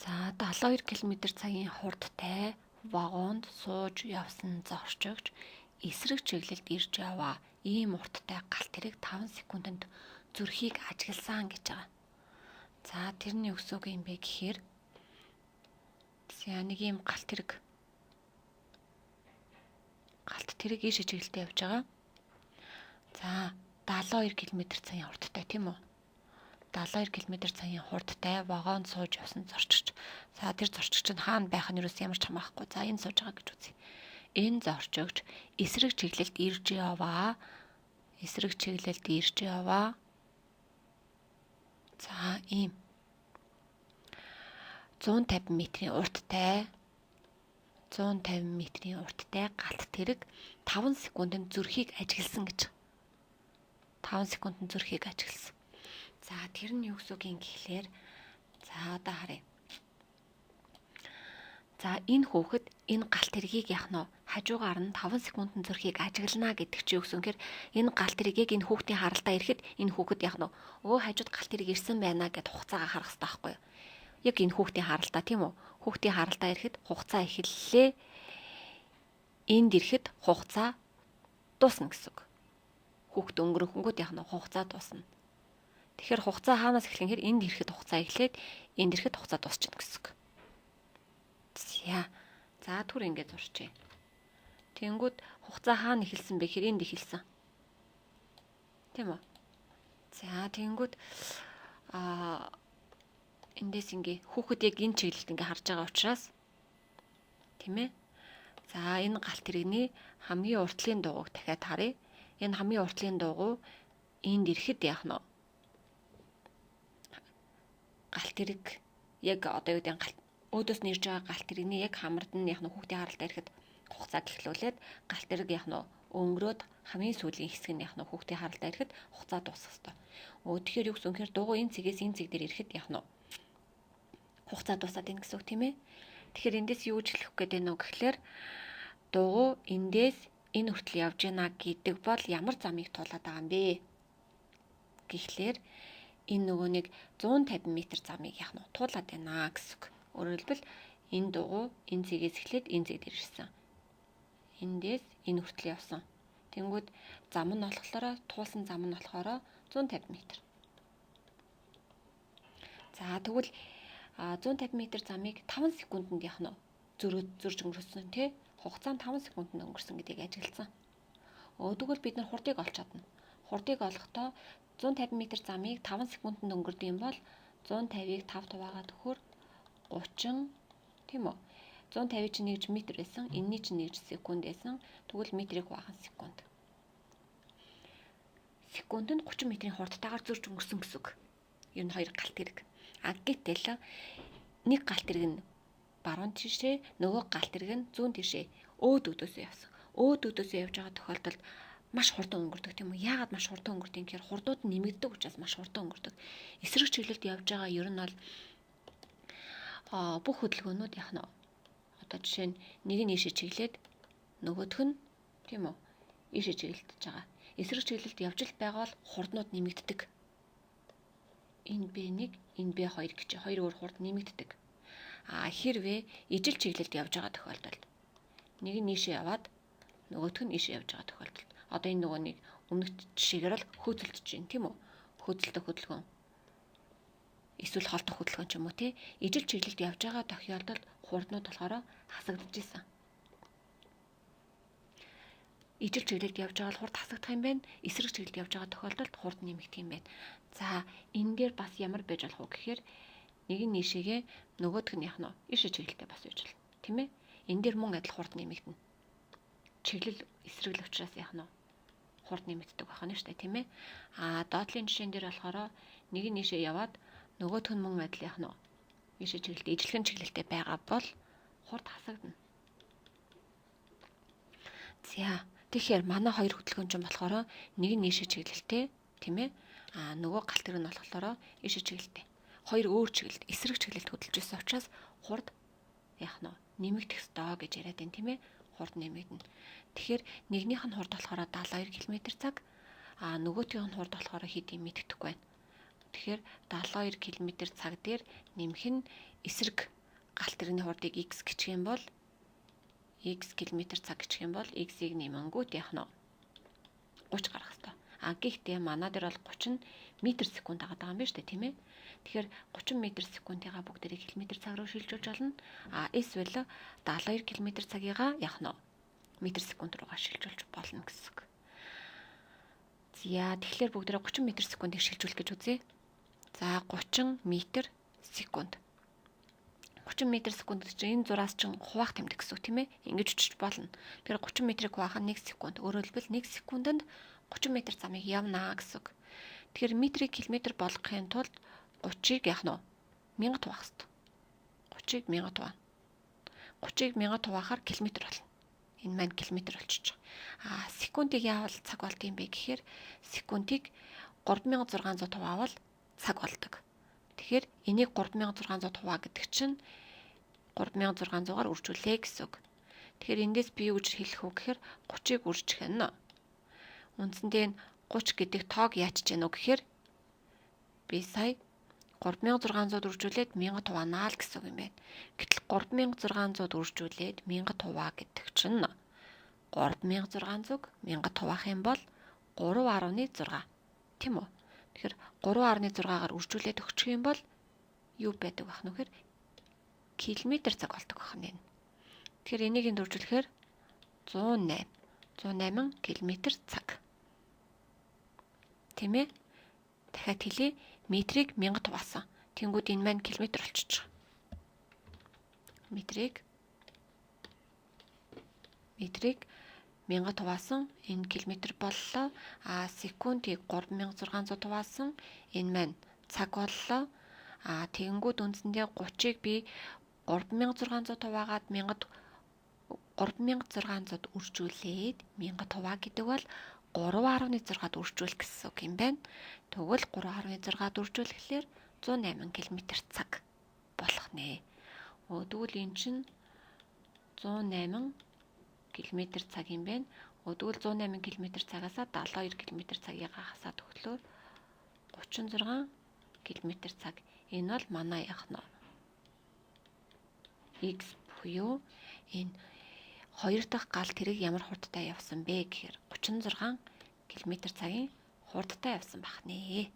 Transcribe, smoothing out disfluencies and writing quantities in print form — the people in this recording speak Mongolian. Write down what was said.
За 72 км/цагийн хурдтай вагонд сууж явсан зорчигч эсрэг чиглэлд ирж яваа. Ийм урттай галт тэрэг 5 секундэд зүрхийг ажигласан гэж байгаа. За тэрний өсөг юм бэ гэхээр нэг ийм галт тэрэг ийш чиглэлтэй явж байгаа. За 72 км/цагийн хурдтай тийм үү? 72 км/цагийн хурдтай вагонд сууж явсан зорчигч. За тэр зорчигч нь хаана байх нь юус ямар ч хамаахгүй. За энэ сууж байгаа гэж үзье. Энэ зорчигч эсрэг чиглэлд ирж яваа. За ийм 150 метрийн урттай галт тэрэг 5 секундэд зүрхийг ажигласан гэж. 5 секундэд зүрхийг ажигласан. За тэр нь юу гэсэн үг гэхлээр за одоо харъя. За энэ хүүхэд энэ галт тэргийг яах нь хажуугаар нь 5 секундэд зүрхийг ажиглана гэдэг чи юу гэсэн хэрэг энэ галт тэргийг энэ хүүхдийн харалтаа ирэхэд энэ хүүхэд яах нь хажууд галт тэрэг ирсэн байна гэд хугацаагаа харах хэрэгтэй байхгүй юу? Яг энэ хүүхдийн харалтаа тийм үү? Хүүхдийн харалтаа ирэхэд хугацаа эхэллээ. Энд ирэхэд хугацаа дуусна гэсэн үг. Хүүхд өнгөрөхөнгүүт яах нь хугацаа дуусна. Тэгэхээр хугацаа хаанаас эхлэх юм хэр энд ирэхэд хугацаа эхлээд энд ирэхэд хугацаа дуусчихна гэсэн үг. За түр ингэж зурчээ. Тэнгүүд хугацаа хаана эхэлсэн бэ гэхээр энд эхэлсэн. Тийм үү? За тэнгүүд эндээс ингээ хүүхэд яг энэ чиглэлд ингээ харж байгаа учраас тийм ээ. За энэ галт тэрэгний хамгийн уртлын дуугыг дахиад харъя. Энэ хамгийн уртлын дууг энд ирэхэд яах нь галт тэрэг яг одоо юу гэдэг өөдөөс нь ирж байгаа галт тэрэгний яг хамард нь яах нь хүүхдийн харалтаа ирэхэд хугацаа гэхлүүлээд галт тэрэг яах нь өнгөрөөд хамгийн сүүлийн хэсэг нь яах нь хүүхдийн харалтаа ирэхэд хугацаа дуусах ёстой. Тэгэхээр юу гэсэн үнэхээр дугуй энэ цэгээс энэ цэг дээр ирэхэд яах нь хугацаа дуусаад ийн гэсэн үг тийм ээ. Тэгэхээр эндээс юу гэж хэлэх гээд байна вэ гэхлээр дугуй эндээс энэ хүртэл явж гинэ гэдэг бол ямар замыг туулаад байгаа юм бэ? Гэхлээр энэ нөгөө нэг 150 м замыг яах нь туулаад байна гэсэн үг. Өөрөөр хэлбэл энэ дугуй энэ цэгээс эхлээд энэ цэг дээр ирсэн. Эндээс энэ хүртэл явсан. Тэнгүүд зам нь болохоор туулсан зам нь болохоор 150 м. За тэгвэл 150 м замыг 5 секундэд яах нь зөрж өнгөрсөн тий? Хугацаа нь 5 секундэд өнгөрсөн гэдгийг ажигласан. Тэгвэл бид нар хурдыг олж чадна. Хурдыг олохдоо 150 м замыг 5 секундэд өнгөрдөг юм бол 150-ыг 5 хуваагаад өгөхөөр 30 тийм үү? 150 чинь 1 м байсан. Энэний чинь 1 секунд байсан. Тэгвэл метрийг хуваах секунд. Секундэд 30 м-ийн хурдтайгаар зөрж өнгөрсөн гэсэн үг. Ер нь хоёр галт тэрэг. Гэтэл нэг галт тэрэг нь баруун тишээ, нөгөө галт тэрэг нь зүүн тишээ өөдөөсөө явсан. Өөдөөсөө явж байгаа тохиолдолд маш хурдан өнгөрдөг тийм үү? Яагаад маш хурдан өнгөрдөг юм гэхээр хурдууд нь нэмэгддэг учраас маш хурдан өнгөрдөг. Эсрэг чиглэлд явж байгаа ер нь бол бүх хөдөлгөөнүүд яах нь одоо жишээ нь нэг нь ийшээ чиглээд нөгөөх нь тийм үү? Ийшээ чиглэлдэж байгаа. Эсрэг чиглэлд явж л байгаа бол хурднууд нэмэгддэг. Энэ B1, энэ B2 гэж хоёр өөр хурд нэмэгддэг. Хэрвээ ижил чиглэлд явж байгаа тохиолдолд нэг нь ийшээ яваад нөгөөх нь ийшээ явж байгаа тохиолдолд одоо энэ нөгөө нэг өмнөх жишээгээр л хөөцөлдөж байна тийм үү? Хөөцөлдөх хөдөлгөөн. Эсвэл холдох хөдөлгөөн ч юм уу тий. Ижил чиглэлд явж байгаа тохиолдолд хурднууд болохоор хасагдж исэн. Ижил чиглэлд явж байгаа бол хурд хасагдах юм байна. Эсрэг чиглэлд явж байгаа тохиолдолд хурд нэмэгдэх юм байна. За энэ дээр бас ямар байж болох вэ гэхээр нэг нь ийшээгээ нөгөөх нь яах нь ийшээ чиглэлтэй бас байж болно. Тийм ээ? Энэ дээр мөн адил хурд нэмэгдэнэ. Чиглэл эсрэг л учраас яах нь хурд нэмэгддэг байх нь шүү дээ, тийм ээ? Доотлын жишээн дээр болохоор нэг нь ийшээ яваад нөгөөх нь мөн адил яах нь ийшээ чиглэлтэй ижилхэн чиглэлтэй байгаа бол хурд хасагдана. За тэгэхээр манай хоёр хөдөлгөөн ч болохоор нэг нь ийшээ чиглэлтэй, тийм ээ? Нөгөө галт тэрэг нь болохоор ийшээ чиглэлтэй. Хоёр өөр чиглэлд эсрэг чиглэлд хөдөлж байсан учраас хурд яах нь нэмэгдэх ёстой гэж яриад байна, тийм ээ? Хурд нэмэгдэнэ. Тэгэхээр нэгнийх нь хурд болохоор 72 км/цаг, нөгөөтгийнх нь хурд болохоор хэд юм мэддэхгүй байна. Тэгэхээр 72 км/цаг дээр нэмэх нь эсрэг галт тэрэгний хурдыг x гिचх юм бол x км цаг гिचх юм бол x-ийг нэмэнгүүт яах нь 30 гарах хэрэгтэй. А гэхдээ манай дээр бол 30 м/сек агаад байгаа юм байна шүү дээ, тийм ээ. Тэгэхээр 30 м/сек-ийнхаа бүгдээрийг км цаг руу шилжүүлж болно. А эсвэл 72 км цагийгаа яах нь м/сек руугаа шилжүүлж болно гэсэн үг. За тэгэхээр бүгдээрээ 30 м/сек-ийг шилжүүлэх гэж үзье. За 30 м/сек. 30 м/сек чинь энэ зураас чинь хуваах тэмдэг гэсэн үг тийм ээ. Ингэж өчөж болно. Тэгэхээр 30 м-ийг хуваах нь 1 секунд. Өөрөөр хэлбэл 1 секундэд 30 м замыг явнаа гэсэн үг. Тэгэхээр метрийг километр болгохын тулд 30-ыг яах нь 1000 хуваах хэрэгтэй. 30-ыг 1000 хуваана. 30-ыг 1000 хуваахаар километр болно. Энэ маань километр болчих. Секундыг яавал цаг болд юм бэ гэхээр секундыг 3600 хуваавал цаг болдог. Тэгэхээр энийг 3600 хуваа гэдэг чинь 3600-аар үржүүлээ гэсэн үг. Тэгэхээр эндээс би юу гэж хэлэх вэ гэхээр 30-ыг үржих нь. Үндсэндээ 30 гэдэг тоог яач гэж яах вэ гэхээр би сая 3600 үржүүлээд 1000 хуваанаа л гэсэн үг юм байна. Гэтэл 3600 үржүүлээд 1000 хуваа гэдэг чинь 3600-г 1000 хуваах юм бол 3.6 тийм үү? Тэгэхээр 3.6-аар үржүүлээд өгчих юм бол юу байдаг байх нь вэхээр километр цаг болдог байх нь. Тэгэхээр энийг энд үржүүлэхээр 108 км цаг. Тийм ээ? Дахиад хэлье. Метрийг 1000 хуваасан. Тэнгүүд энэ маань километр болчихж байгаа. Метрийг 1000 хуваасан. Энэ километр боллоо. Секундыг 3600 хуваасан. Энэ маань цаг боллоо. Тэгэнгүүт үндсэндээ 30-ыг би 3600 хуваагаад 3600-д үржүүлээд 1000 хуваа гэдэг бол 3.6-д үржүүлэх гэсэн үг юм байна. Тэгвэл 3.6-д үржүүлэхлээр 108 км цаг болох нэ. Тэгвэл эн чинь 108 км цаг юм байна. Тэгвэл 108 км цагаас 72 км цагийг хасаад өглөө 36 км цаг. Энэ бол манай яах нь x буюу энэ хоёр дахь гал тэрэг ямар хурдтай явсан бэ гэхээр 36 км цагийн хурдтай явсан байх нэ.